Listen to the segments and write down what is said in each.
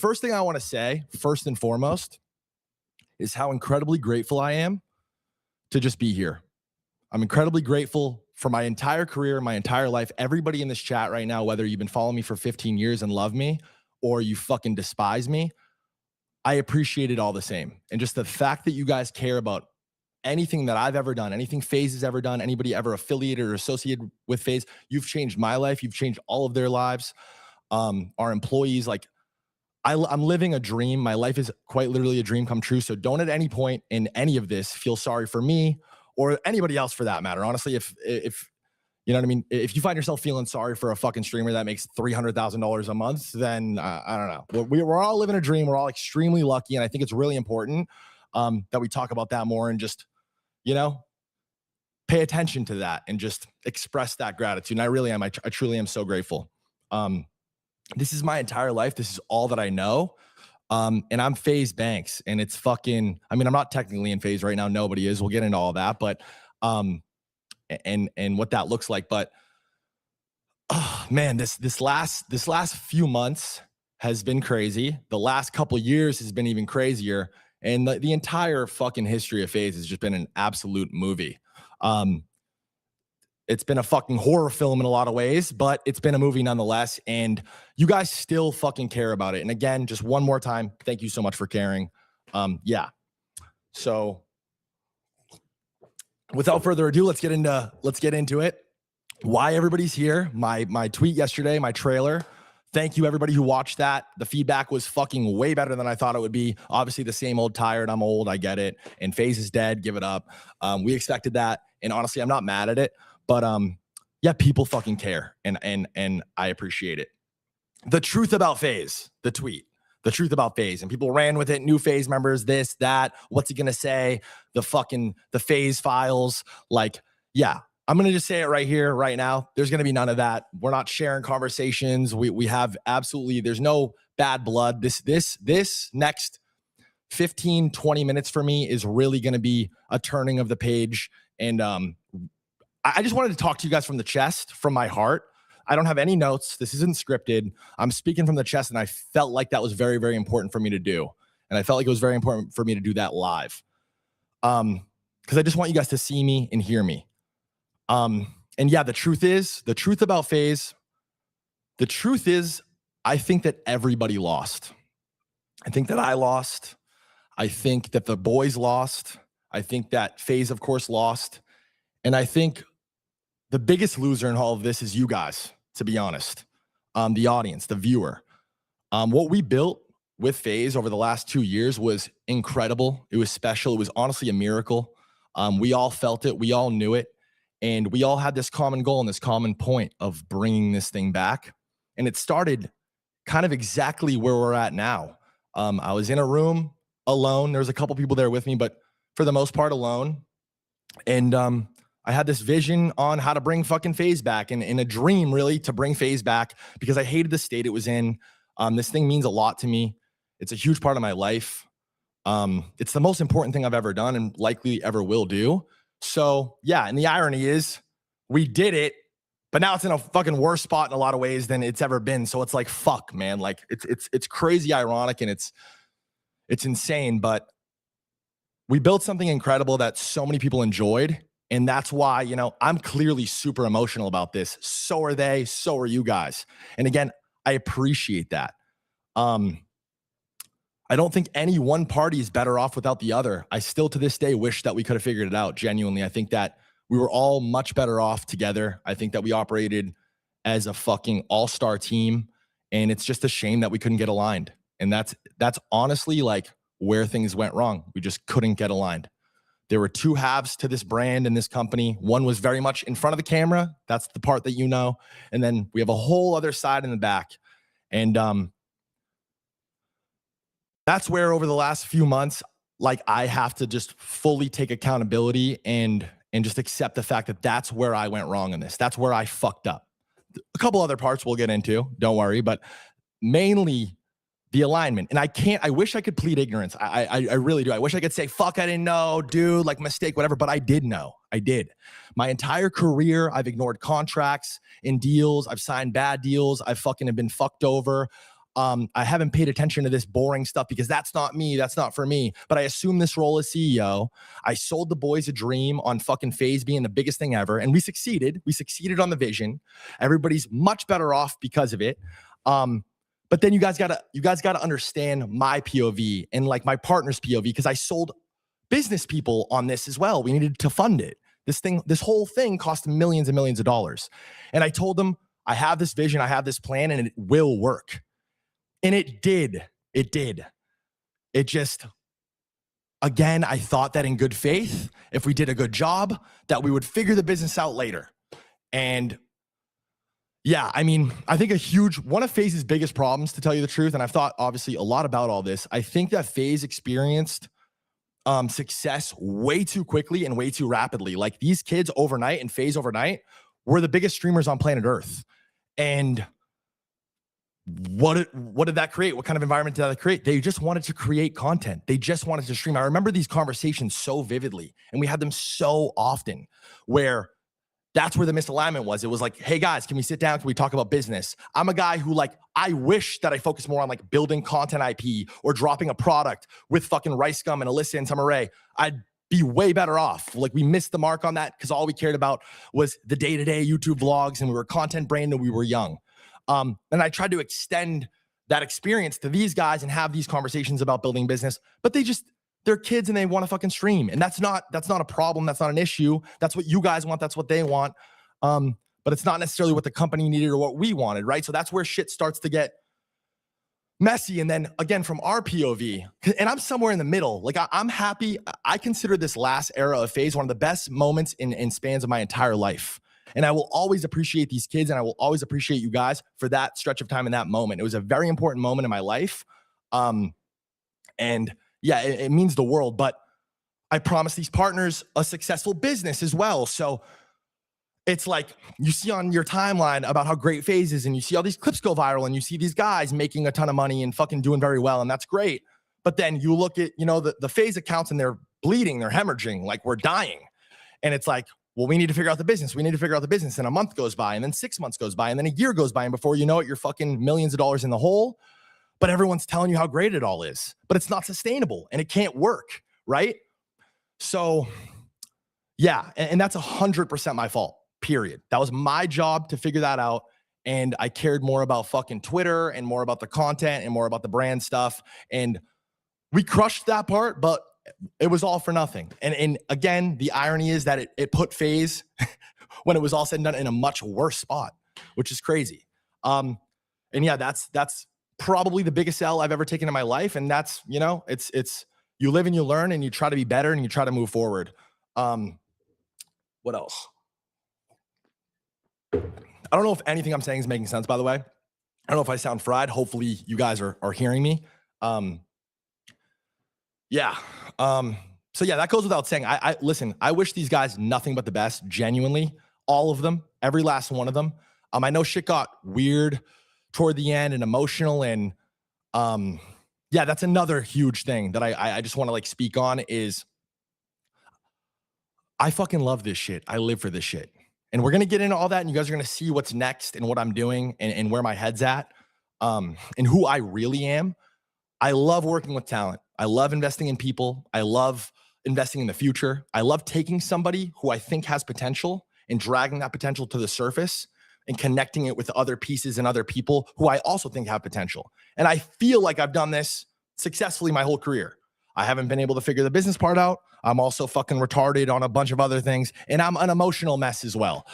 first thing I want to say, first and foremost, is how incredibly grateful I am to just be here. I'm incredibly grateful for my entire career, my entire life. Everybody in this chat right now, whether you've been following me for 15 years and love me or you fucking despise me, I appreciate it all the same. And just the fact that you guys care about anything that I've ever done, anything FaZe has ever done, anybody ever affiliated or associated with FaZe, you've changed my life. You've changed all of their lives. Our employees, like I'm living a dream. My life is quite literally a dream come true. So don't at any point in any of this feel sorry for me or anybody else for that matter. Honestly, if you know what I mean, if you find yourself feeling sorry for a fucking streamer that makes $300,000 a month, then I don't know. We're all living a dream. We're all extremely lucky, and I think it's really important that we talk about that more and just, you know, pay attention to that and just express that gratitude. And I really am. I truly am so grateful. This is my entire life. This is all that I know. And I'm FaZe Banks, and it's fucking, I mean, I'm not technically in FaZe right now. Nobody is. We'll get into all that, but, and what that looks like. But, oh man, this last few months has been crazy. The last couple years has been even crazier. And the entire fucking history of FaZe has just been an absolute movie. It's been a fucking horror film in a lot of ways, but it's been a movie nonetheless. And you guys still fucking care about it. And again, just one more time, thank you so much for caring. Yeah. So without further ado, let's get into it. Why everybody's here. My tweet yesterday, my trailer. Thank you everybody who watched that. The feedback was fucking way better than I thought it would be. Obviously the same old tired. I'm old. I get it. And FaZe is dead. Give it up. We expected that. And honestly, I'm not mad at it. But yeah, people fucking care, and I appreciate it. The truth about FaZe, the tweet, the truth about FaZe, and people ran with it. New FaZe members, this, that. What's he gonna say? The FaZe files. Like, yeah, I'm gonna just say it right here, right now. There's gonna be none of that. We're not sharing conversations. We have absolutely. There's no bad blood. This next 15, 20 minutes for me is really gonna be a turning of the page, and I just wanted to talk to you guys from the chest, from my heart. I don't have any notes. This isn't scripted. I'm speaking from the chest, and I felt like that was very, very important for me to do. And I felt like it was very important for me to do that live. Because I just want you guys to see me and hear me. And yeah, the truth about FaZe, the truth is, I think that everybody lost. I think that I lost. I think that the boys lost. I think that FaZe, of course, lost. And I think the biggest loser in all of this is you guys, to be honest. The audience, the viewer. What we built with FaZe over the last 2 years was incredible. It was special. It was honestly a miracle. We all felt it. We all knew it. And we all had this common goal and this common point of bringing this thing back. And it started kind of exactly where we're at now. I was in a room alone. There was a couple people there with me, but for the most part alone. And I had this vision on how to bring fucking FaZe back, and in a dream really to bring FaZe back because I hated the state it was in. This thing means a lot to me. It's a huge part of my life. It's the most important thing I've ever done and likely ever will do. So yeah, and the irony is we did it, but now it's in a fucking worse spot in a lot of ways than it's ever been. So it's like, fuck, man. Like it's crazy ironic, and it's insane, but we built something incredible that so many people enjoyed. And that's why, you know, I'm clearly super emotional about this. So are they. So are you guys. And again, I appreciate that. I don't think any one party is better off without the other. I still to this day wish that we could have figured it out. Genuinely, I think that we were all much better off together. I think that we operated as a fucking all-star team. And it's just a shame that we couldn't get aligned. And that's honestly like where things went wrong. We just couldn't get aligned. There were two halves to this brand and this company. One was very much in front of the camera. That's the part that you know. And then we have a whole other side in the back. And that's where over the last few months, like I have to just fully take accountability and just accept the fact that that's where I went wrong in this. That's where I fucked up. A couple other parts we'll get into, don't worry, but mainly the alignment. And I wish I could plead ignorance. I really do. I wish I could say, fuck, I didn't know, dude, like mistake, whatever. But I did know. I did. My entire career, I've ignored contracts and deals. I've signed bad deals. I fucking have been fucked over. I haven't paid attention to this boring stuff because that's not me. That's not for me. But I assumed this role as CEO. I sold the boys a dream on fucking FaZe being the biggest thing ever. And we succeeded. We succeeded on the vision. Everybody's much better off because of it. But then you guys gotta understand my POV and like my partner's POV, because I sold business people on this as well. We needed to fund it. This whole thing cost millions and millions of dollars. And I told them, I have this vision, I have this plan, and it will work. And it did. It did. It just, again, I thought that in good faith, if we did a good job, that we would figure the business out later. And yeah, I mean, I think one of FaZe's biggest problems, to tell you the truth, and I've thought obviously a lot about all this, I think that FaZe experienced success way too quickly and way too rapidly. Like these kids overnight and FaZe overnight were the biggest streamers on planet Earth. And what did that create? What kind of environment did that create? They just wanted to create content. They just wanted to stream. I remember these conversations so vividly, and we had them so often, where that's where the misalignment was. It was like, hey guys, can we sit down? Can we talk about business? I'm a guy who I wish that I focused more on like building content IP or dropping a product with fucking Rice Gum and Alyssa and Summer Rae. I'd be way better off. Like we missed the mark on that because all we cared about was the day-to-day YouTube vlogs, and we were content brained and we were young. And I tried to extend that experience to these guys and have these conversations about building business, but they're kids and they want to fucking stream. And that's not a problem. That's not an issue. That's what you guys want. That's what they want. But it's not necessarily what the company needed or what we wanted, right? So that's where shit starts to get messy. And then again, from our POV, and I'm somewhere in the middle. Like I'm happy. I consider this last era of FaZe one of the best moments in spans of my entire life. And I will always appreciate these kids, and I will always appreciate you guys for that stretch of time in that moment. It was a very important moment in my life. And yeah, it means the world, but I promised these partners a successful business as well. So it's like you see on your timeline about how great FaZe is, and you see all these clips go viral, and you see these guys making a ton of money and fucking doing very well, and that's great. But then you look at, the FaZe accounts, and they're bleeding, they're hemorrhaging, like we're dying. And it's like, well, we need to figure out the business. We need to figure out the business. And a month goes by, and then 6 months goes by, and then a year goes by. And before you know it, you're fucking millions of dollars in the hole. But everyone's telling you how great it all is. But it's not sustainable, and it can't work, right? So, yeah. And that's 100% my fault, period. That was my job to figure that out. And I cared more about fucking Twitter and more about the content and more about the brand stuff. And we crushed that part, but it was all for nothing. And again, the irony is that it put FaZe, when it was all said and done, in a much worse spot, which is crazy. And yeah, that's probably the biggest L I've ever taken in my life. And that's, it's you live and you learn, and you try to be better, and you try to move forward. What else? I don't know if anything I'm saying is making sense, by the way. I don't know if I sound fried. Hopefully you guys are hearing me. Yeah. So yeah, that goes without saying. I listen, I wish these guys nothing but the best, genuinely. All of them, every last one of them. I know shit got weird toward the end and emotional, and yeah, that's another huge thing that I just want to speak on is I fucking love this shit. I live for this shit. And we're going to get into all that, and you guys are going to see what's next and what I'm doing and where my head's at, and who I really am. I love working with talent. I love investing in people. I love investing in the future. I love taking somebody who I think has potential and dragging that potential to the surface and connecting it with other pieces and other people who I also think have potential. And I feel like I've done this successfully my whole career. I haven't been able to figure the business part out. I'm also fucking retarded on a bunch of other things, and I'm an emotional mess as well.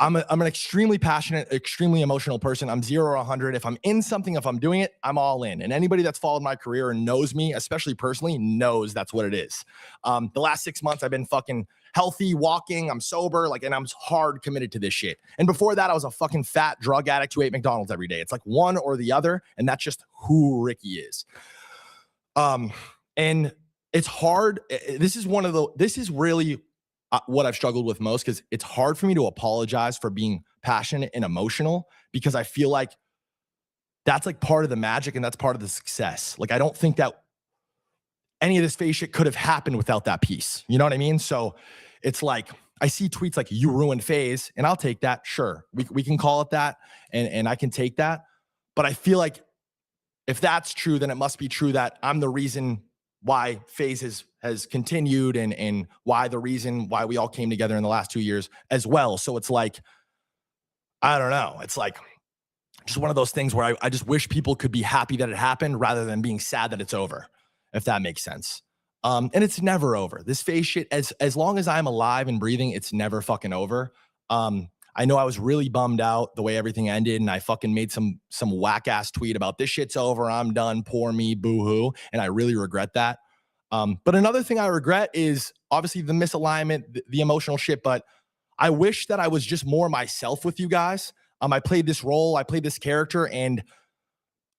I'm an extremely passionate, extremely emotional person. I'm 0 or 100. If I'm in something, if I'm doing it, I'm all in. And anybody that's followed my career and knows me, especially personally, knows that's what it is. The last 6 months, I've been fucking healthy, walking, I'm sober, and I'm hard committed to this shit. And before that, I was a fucking fat drug addict who ate McDonald's every day. It's like one or the other, and that's just who Ricky is. And it's hard. This is really what I've struggled with most, because it's hard for me to apologize for being passionate and emotional, because I feel like that's part of the magic and that's part of the success. I don't think that any of this FaZe shit could have happened without that piece. You know what I mean? So it's I see tweets like, you ruined FaZe, and I'll take that. Sure. We can call it that, and I can take that. But I feel like if that's true, then it must be true that I'm the reason why FaZe has continued and why the reason why we all came together in the last 2 years as well. So it's like, I don't know. It's like just one of those things where I just wish people could be happy that it happened rather than being sad that it's over, if that makes sense. And it's never over. This FaZe shit, as long as I'm alive and breathing, it's never fucking over. I know I was really bummed out the way everything ended, and I fucking made some whack ass tweet about this shit's over, I'm done, poor me, boo hoo, and I really regret that. But another thing I regret is obviously the misalignment, the emotional shit. But I wish that I was just more myself with you guys. I played this role, I played this character, and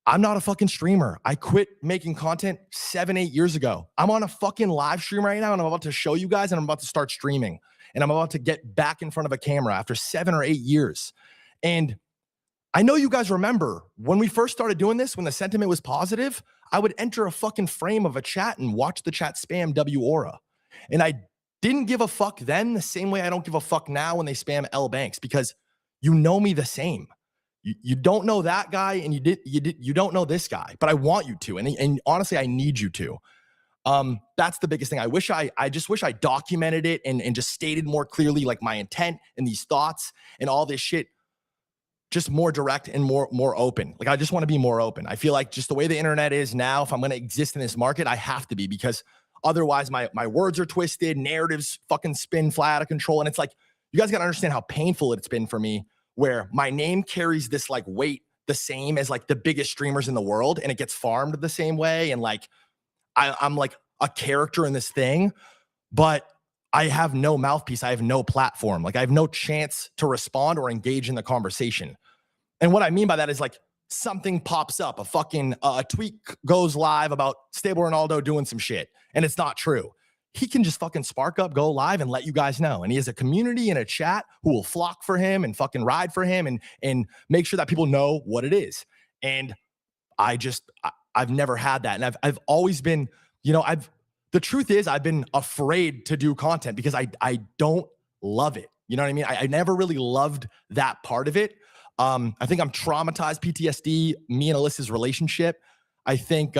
I'm not a fucking streamer. I quit making content 7-8 years ago. I'm on a fucking live stream right now, and I'm about to show you guys, and I'm about to start streaming. And I'm about to get back in front of a camera after 7 or 8 years. And I know you guys remember when we first started doing this, when the sentiment was positive, I would enter a fucking frame of a chat and watch the chat spam W Aura. And I didn't give a fuck then the same way I don't give a fuck now when they spam L Banks, because you know me the same. You don't know that guy, and you don't know this guy, but I want you to. And honestly, I need you to. That's the biggest thing. I just wish I documented it and just stated more clearly, like, my intent and these thoughts and all this shit, just more direct and more open. Like, I just want to be more open. I feel like just the way the internet is now, if I'm going to exist in this market, I have to be, because otherwise my words are twisted, narratives fucking spin fly out of control. And it's like, you guys got to understand how painful it's been for me, where my name carries this like weight the same as like the biggest streamers in the world, and it gets farmed the same way. And like, I'm like a character in this thing, but I have no mouthpiece. I have no platform. Like, I have no chance to respond or engage in the conversation. And what I mean by that is, like, something pops up, a tweet goes live about Stable Ronaldo doing some shit, and it's not true. He can just fucking spark up, go live, and let you guys know. And he has a community and a chat who will flock for him and fucking ride for him and make sure that people know what it is. And I've never had that. And I've always been, the truth is, I've been afraid to do content because I don't love it. You know what I mean? I never really loved that part of it. I think I'm traumatized, PTSD, me and Alyssa's relationship. I think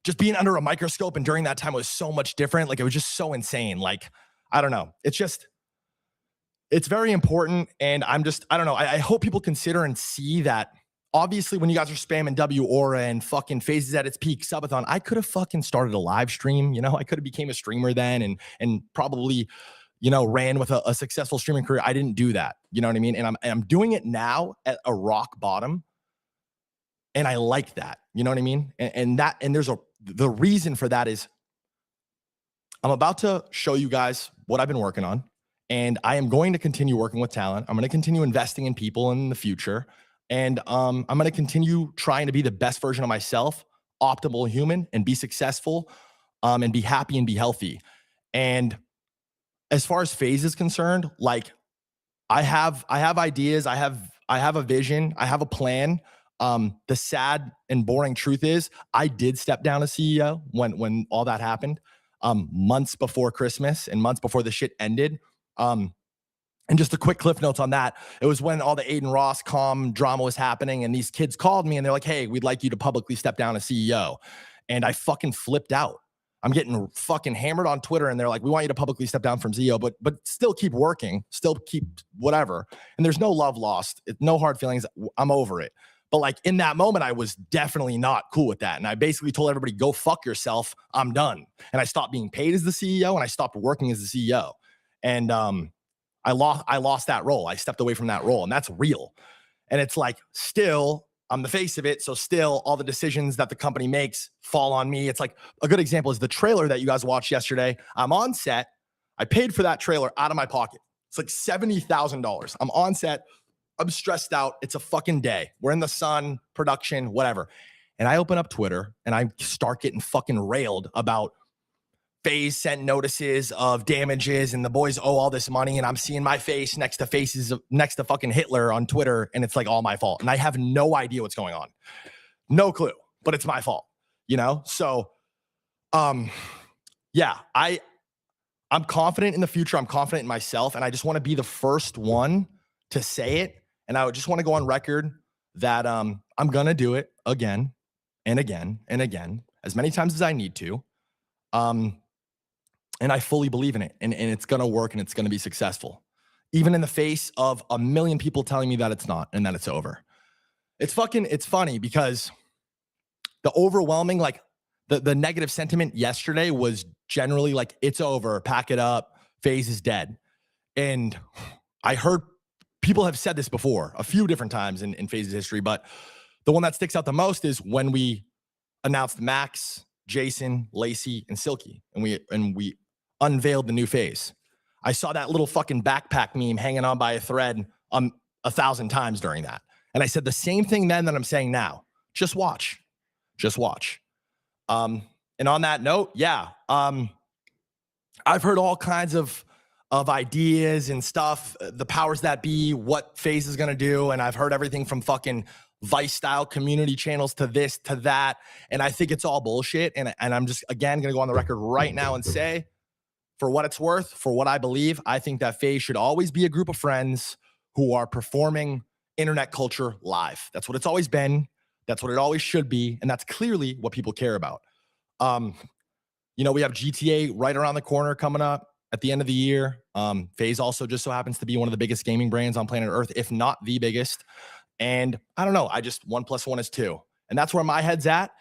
just being under a microscope and during that time was so much different. Like, it was just so insane. Like, I don't know. It's very important. And I don't know. I hope people consider and see that. Obviously, when you guys are spamming W Aura and fucking FaZe at its peak, subathon, I could have fucking started a live stream. I could have became a streamer then and probably, ran with a successful streaming career. I didn't do that. You know what I mean? And I'm doing it now at a rock bottom. And I like that. You know what I mean? And the reason for that is I'm about to show you guys what I've been working on. And I am going to continue working with talent. I'm going to continue investing in people in the future. And I'm going to continue trying to be the best version of myself, optimal human, and be successful, and be happy and be healthy. And as far as FaZe is concerned, like, I have ideas, I have a vision, I have a plan. The sad and boring truth is, I did step down as CEO when all that happened, months before Christmas and months before the shit ended. And just a quick cliff notes on that. It was when all the Aiden Ross drama was happening, and these kids called me and they're like, "Hey, we'd like you to publicly step down as CEO." And I fucking flipped out. I'm getting fucking hammered on Twitter, and they're like, "We want you to publicly step down from CEO, but still keep working, still keep whatever." And there's no love lost, no hard feelings. I'm over it. But like, in that moment, I was definitely not cool with that. And I basically told everybody, "Go fuck yourself. I'm done." And I stopped being paid as the CEO, and I stopped working as the CEO. And I lost that role. I stepped away from that role, and that's real. And it's like, still, I'm the face of it. So still, all the decisions that the company makes fall on me. It's like, a good example is the trailer that you guys watched yesterday. I'm on set. I paid for that trailer out of my pocket. It's like $70,000. I'm on set. I'm stressed out. It's a fucking day. We're in the sun, production, whatever. And I open up Twitter and I start getting fucking railed about FaZe sent notices of damages and the boys owe all this money, and I'm seeing my face next to fucking Hitler on Twitter, and it's like all my fault. And I have no idea what's going on. No clue, but it's my fault, So, yeah, I'm confident in the future. I'm confident in myself, and I just want to be the first one to say it. And I would just want to go on record that I'm gonna do it again and again and again, as many times as I need to. And I fully believe in it, and it's gonna work and it's gonna be successful, even in the face of a million people telling me that it's not and that it's over. It's funny because the overwhelming, like the negative sentiment yesterday was generally like, it's over, pack it up, FaZe is dead. And I heard people have said this before a few different times in FaZe's history, but the one that sticks out the most is when we announced Max, Jason, Lacey, and Silky, and we unveiled the new FaZe. I saw that little fucking backpack meme hanging on by a thread 1,000 times during that. And I said the same thing then that I'm saying now. Just watch. Just watch. And on that note, yeah, I've heard all kinds of ideas and stuff, the powers that be, what FaZe is going to do. And I've heard everything from fucking Vice style community channels to this, to that. And I think it's all bullshit. And I'm just, again, going to go on the record right now and say, for what it's worth, for what I believe, I think that FaZe should always be a group of friends who are performing internet culture live. That's what it's always been. That's what it always should be. And that's clearly what people care about. You know, we have GTA right around the corner coming up at the end of the year. FaZe also just so happens to be one of the biggest gaming brands on planet Earth, if not the biggest. And I don't know, 1 + 1 is 2. And that's where my head's at.